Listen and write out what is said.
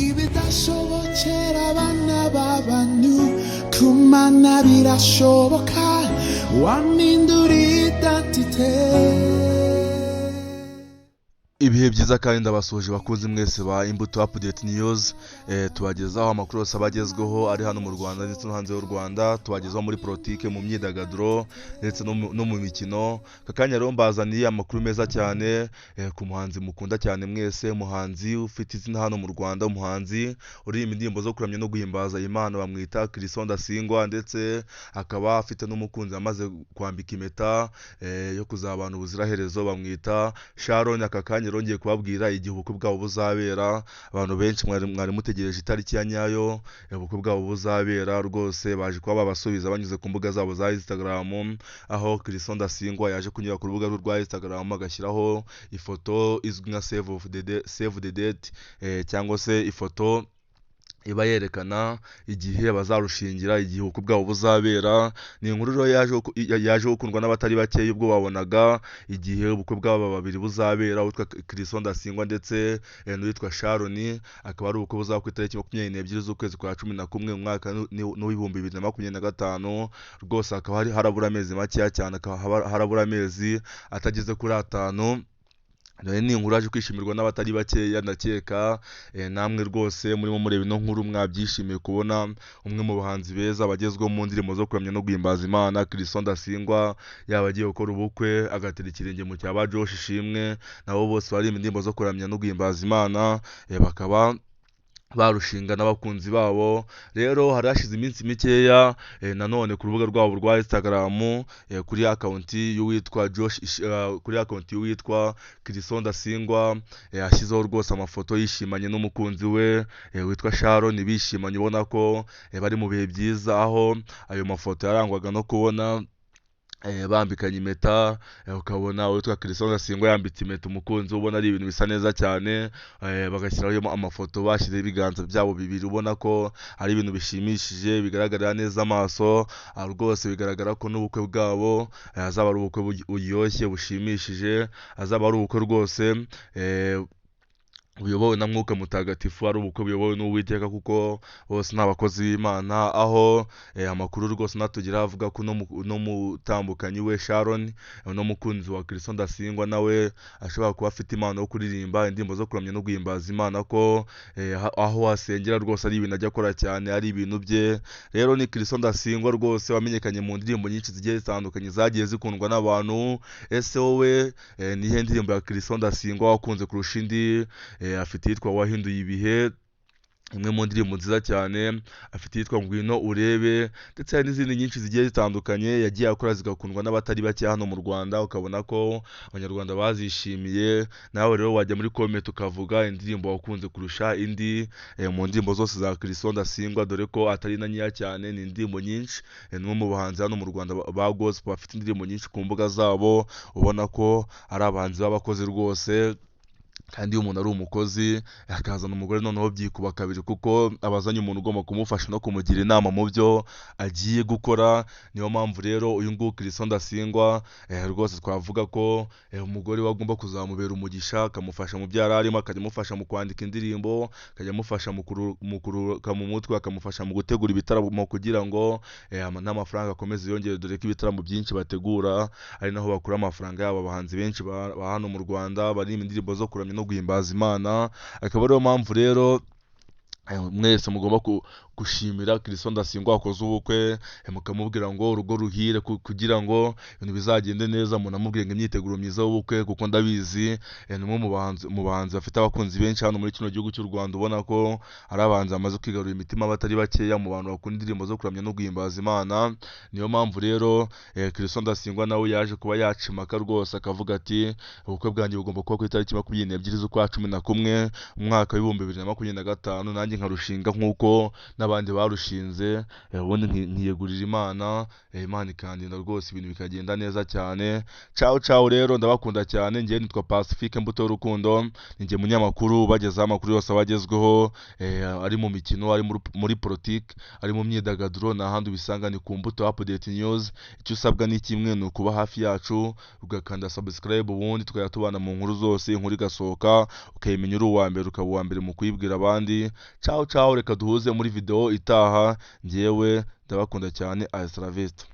ibidashobokera abana b'abantu kumana birashoboka wamindura identite. Ibihe byiza kandi ndabasuhuje bakunzi mwese ba Imbuto Update News, tubagezaho amakuru yose abagezweho ari hano mu Rwanda ndetse no hanze y'u Rwanda, tubagezaho muri politike, mu myidagaduro ndetse no mu mikino. Kakanya rero mbazaniye amakuru meza cyane ku muhanzi mukunda cyane mwese, umuhanzi ufite izina hano mu Rwanda, umuhanzi uririmba indirimbo zo kuramya no guhimbaza Imana, bamwita Chrisson Ndasingwa, ndetse akaba afite n'umukunzi amaze kwambika impeta yo kuzabana ubuziraherezo, bamwita Sharon. Akakanya rongeye kubabwira igihe ubukwe bwabo buzabera. Abantu benshi mwari mutegereje itariki ya nyayo ubukwe bwabo buzabera, rwose baje kuba babasubiza banyuze ku mbuga zabo za Instagram, aho Chrisson Ndasingwa yaje kunyura ku rubuga rwa Instagram agashyiraho ifoto izwi nka save the date, cyangwa se ifoto iba yerekana igihe bazarushingira, igihe ubukwe bwabo buzabera. Ni inkuru rero yaje gukundwa n'abatari bakeya ubwo babonaga igihe ubukwe bwabo babiri buzabera, witwa Chrisson Ndasingwa ndetse n'uwitwa Sharon. Akaba ari ubukwe buzaba ku itariki 22 z'ukwezi kwa 11 mu mwaka n'ibihumbi 2025. Rwose akaba harabura amezi makeya cyane, akaba harabura amezi atageze kuri 5. Ni inkuru yaje kwishimirwa n'abatari bakeya, ndakeka namwe rwose murimo mureba ino nkuru mwabyishimiye kubona umwe mu bahanzi beza bagezweho mu ndirimbo zo kuramya no guhimbaza Imana, Chrisson Ndasingwa, yaba agiye gukora ubukwe agatera ikirenge mu cya ba Josh Ishimwe, nabo bose baririmba indirimbo zo kuramya no guhimbaza Imana, bakaba barushinga n'abakunzi babo. Rero hari hashize iminsi mikeya nanone ku rubuga rwabo rwa Instagram, kuri account y'uwitwa kuri account y'uwitwa Chrisson Ndasingwa, yashyizeho rwose amafoto yishimanye n'umukunzi we witwa Sharon, bishimanye ubona ko bari mu bihe byiza, aho ayo mafoto yarangwaga no kubona bambikanye impeta, ukabona witwa Chrisson Ndasingwa yambitse impeta umukunzi, ubona ari ibintu bisa neza cyane. Bagashyiraho amafoto bashyizeho ibiganza byabo bibiri, ubona ko ari ibintu bishimishije bigaragarira neza amaso. Rwose bigaragara ko n'ubukwe bwabo azaba ari ubukwe buryoshye bushimishije, azaba ari ubukwe rwose buyobowe na Mwuka Mutagatifu, ari ubukwe buyobowe n'Uwiteka kuko bose ni abakozi b'Imana. Aho amakuru rwose natugira avuga ko no mutambukanyi we Sharon no mukunzi wa Chrisson Ndasingwa nawe ashobora kuba afite impano yo kuririmba indirimbo zo kuramya no guhimbaza Imana, ko aho asengera rwose ari ibintu ajya akora cyane, ari ibintu bye. Rero ni Chrisson Ndasingwa rwose wamenyekanye mu ndirimbo nyinshi zigiye zitandukanye zagiye zikundwa n'abantu. Ese wowe nihe ndirimbo ya Chrisson Ndasingwa wakunze kurusha indi? Afite yitwa Wahinduye Ibihe, imwe mu ndirimbo nziza cyane. Afite yitwa Ngwino Urebe, ndetse hari n'izindi nyinshi zigiye zitandukanye yagiye akora zigakundwa n'abatari bake hano mu Rwanda, ukabona ko abanyarwanda bazishimiye. Nawe rero wajya muri comment ukavuga indirimbo wakunze kurusha indi mu ndirimbo zose za Chrisson Ndasingwa, dore ko atari na nkeya cyane, ni indirimbo nyinshi. Ni umwe mu bahanzi hano mu Rwanda ba gospel bafite indirimbo nyinshi ku mbuga zabo, ubona ko ari abahanzi b'abakozi rwose. Kandi iyo umuntu ari umukozi akazana umugore, noneho byikuba kabiri, kuko abazanye umuntu ugomba kumufasha no kumugira inama mu byo agiye gukora. Niyo mpamvu rero uyu nguyu Chrisson Ndasingwa rwose twavuga ko umugore we agomba kuzamubera umugisha, akamufasha mu byo arimo, akajya amufasha mu kwandika indirimbo, akajya amufasha mu kuruka mu mutwe, akamufasha mu gutegura ibitaramo kugira ngo n'amafaranga akomeze yongere, dore ko ibitaramo byinshi bategura ari naho bakura amafaranga yabo. Abahanzi benshi ba hano mu Rwanda baririmba indirimbo zo kuramya no guhimbaza Imana, akaba ariyo mpamvu rero mwese mugomba gushimira Chrisson Ndasingwa wakoze ubukwe, mukamubwira ngo urugo ruhire, kugira ngo ibintu bizagende neza. Munamubwira ngo imyiteguro myiza y'ubukwe, kuko ndabizi ni umwe mu bahanzi bafite abakunzi benshi hano muri kino gihugu cy'u Rwanda, ubona ko ari abahanzi bamaze kwigarurira imitima batari bakeya mu bantu bakunda indirimbo zo kuramya no guhimbaza Imana. Niyo mpamvu rero Chrisson Ndasingwa nawe yaje kuba yacimaka rwose, akavuga ati ubukwe bwanjye bugomba kuba ku itariki 22 z'ukwa 11 mu mwaka w'ibihumbi 2025. Nanjye nkarushinga nk'uko n'abandi barushinze, ubundi nkiyegurira Imana, Imana ikandinda rwose ibintu bikagenda neza cyane. Ciao rero, ndabakunda cyane. Njye nitwa Pacifique Mbuto y'Urukundo, ninjye munyamakuru ubagezaho amakuru yose abagezweho, ari mu mikino, ari muri politiki, ari mu myidagaduro, n'ahandi ubisanga ni ku Mbuto Update News. Icyo usabwa ni kimwe, ni ukuba hafi yacu ugakanda subscribe, ubundi tukajya tubana mu nkuru zose, inkuru igasohoka ukayimenya uri uwa mbere, ukaba uwa mbere mu kuyibwira abandi. Ciao, reka duhuze muri video itaha. Njyewe ndabakunda cyane, hasta la vista.